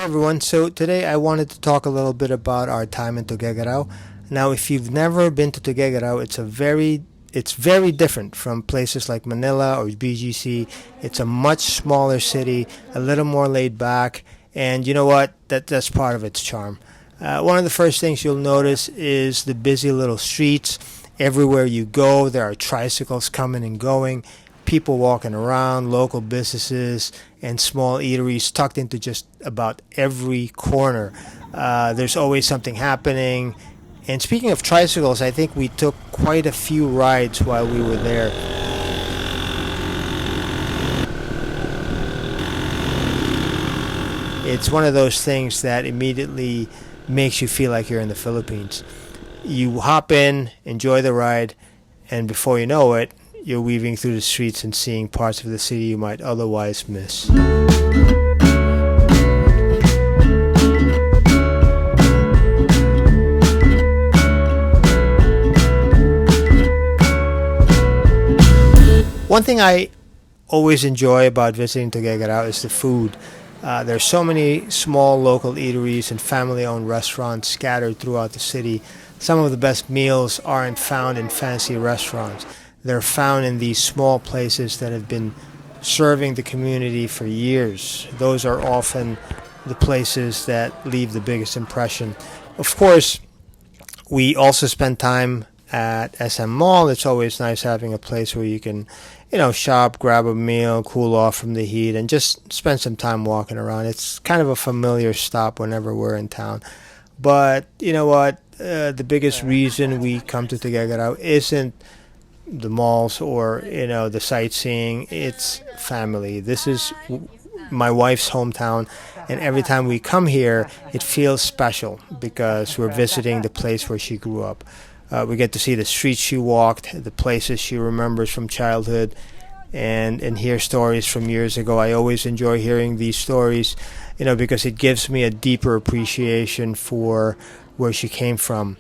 Everyone, so today I wanted to talk a little bit about our time in Tuguegarao. Now, if you've never been to Tuguegarao, it's very different from places like Manila or BGC. It's a much smaller city, a little more laid back, and you know what? That's part of its charm. One of the first things you'll notice is the busy little streets. Everywhere you go, there are tricycles coming and going, people walking around, local businesses, and small eateries tucked into just about every corner. There's always something happening. And speaking of tricycles, I think we took quite a few rides while we were there. It's one of those things that immediately makes you feel like you're in the Philippines. You hop in, enjoy the ride, and before you know it, you're weaving through the streets and seeing parts of the city you might otherwise miss. One thing I always enjoy about visiting Tuguegarao is the food. There's so many small local eateries and family-owned restaurants scattered throughout the city. Some of the best meals aren't found in fancy restaurants. They're found in these small places that have been serving the community for years. Those are often the places that leave the biggest impression. Of course, we also spend time at SM Mall. It's always nice having a place where you can, shop, grab a meal, cool off from the heat, and just spend some time walking around. It's kind of a familiar stop whenever we're in town. But you know what? The biggest reason we come to Tuguegarao isn't the malls or the sightseeing. It's family. This is my wife's hometown, and every time we come here it feels special because we're visiting the place where she grew up. We get to see the streets she walked, the places she remembers from childhood, and hear stories from years ago. I always enjoy hearing these stories, because it gives me a deeper appreciation for where she came from.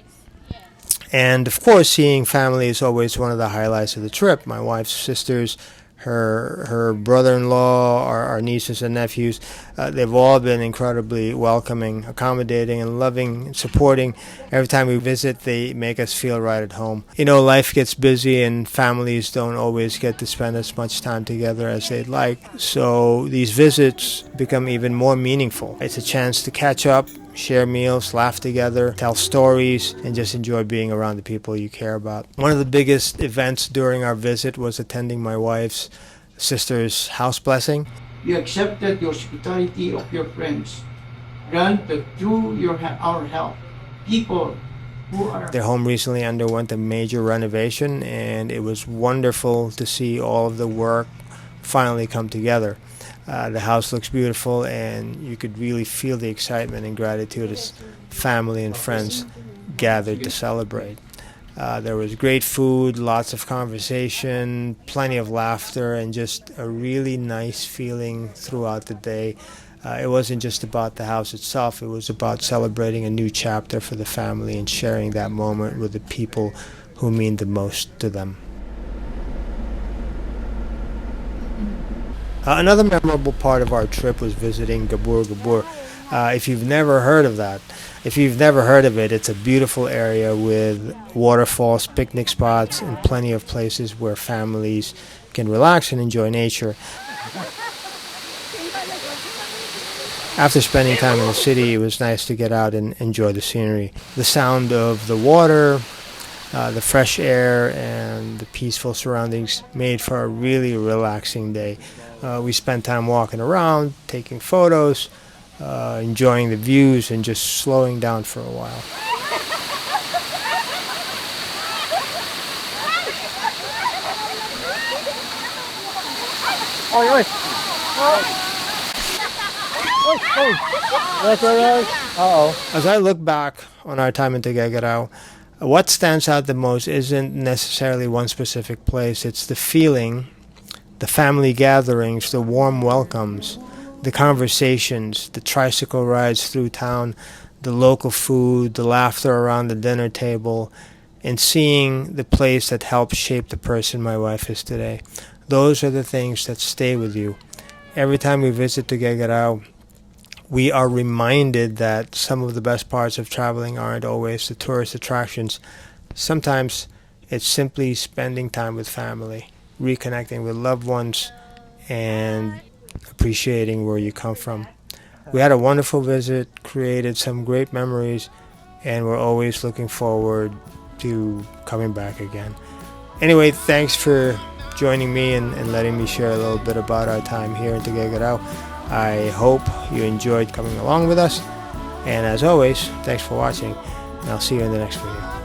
And of course, seeing family is always one of the highlights of the trip. My wife's sisters, her brother-in-law, our nieces and nephews, they've all been incredibly welcoming, accommodating, and loving, and supporting. Every time we visit, they make us feel right at home. Life gets busy and families don't always get to spend as much time together as they'd like. So these visits become even more meaningful. It's a chance to catch up, share meals, laugh together, tell stories, and just enjoy being around the people you care about. One of the biggest events during our visit was attending my wife's sister's house blessing. You accepted the hospitality of your friends. Grant that through our help, people who are... Their home recently underwent a major renovation, and it was wonderful to see all of the work finally come together. The house looks beautiful, and you could really feel the excitement and gratitude as family and friends gathered to celebrate. There was great food, lots of conversation, plenty of laughter, and just a really nice feeling throughout the day. It wasn't just about the house itself, it was about celebrating a new chapter for the family and sharing that moment with the people who mean the most to them. Another memorable part of our trip was visiting Gabur Gabur. If you've never heard of it, it's a beautiful area with waterfalls, picnic spots, and plenty of places where families can relax and enjoy nature. After spending time in the city, it was nice to get out and enjoy the scenery. The sound of the water, the fresh air, and the peaceful surroundings made for a really relaxing day. We spent time walking around, taking photos, enjoying the views, and just slowing down for a while. As I look back on our time in Tuguegarao, what stands out the most isn't necessarily one specific place. It's the feeling, the family gatherings, the warm welcomes, the conversations, the tricycle rides through town, the local food, the laughter around the dinner table, and seeing the place that helped shape the person my wife is today. Those are the things that stay with you. Every time we visit Tuguegarao, we are reminded that some of the best parts of traveling aren't always the tourist attractions. Sometimes it's simply spending time with family, reconnecting with loved ones, and appreciating where you come from. We had a wonderful visit, created some great memories, and we're always looking forward to coming back again. Anyway, thanks for joining me and letting me share a little bit about our time here in Tuguegarao. I hope you enjoyed coming along with us. And as always, thanks for watching, and I'll see you in the next video.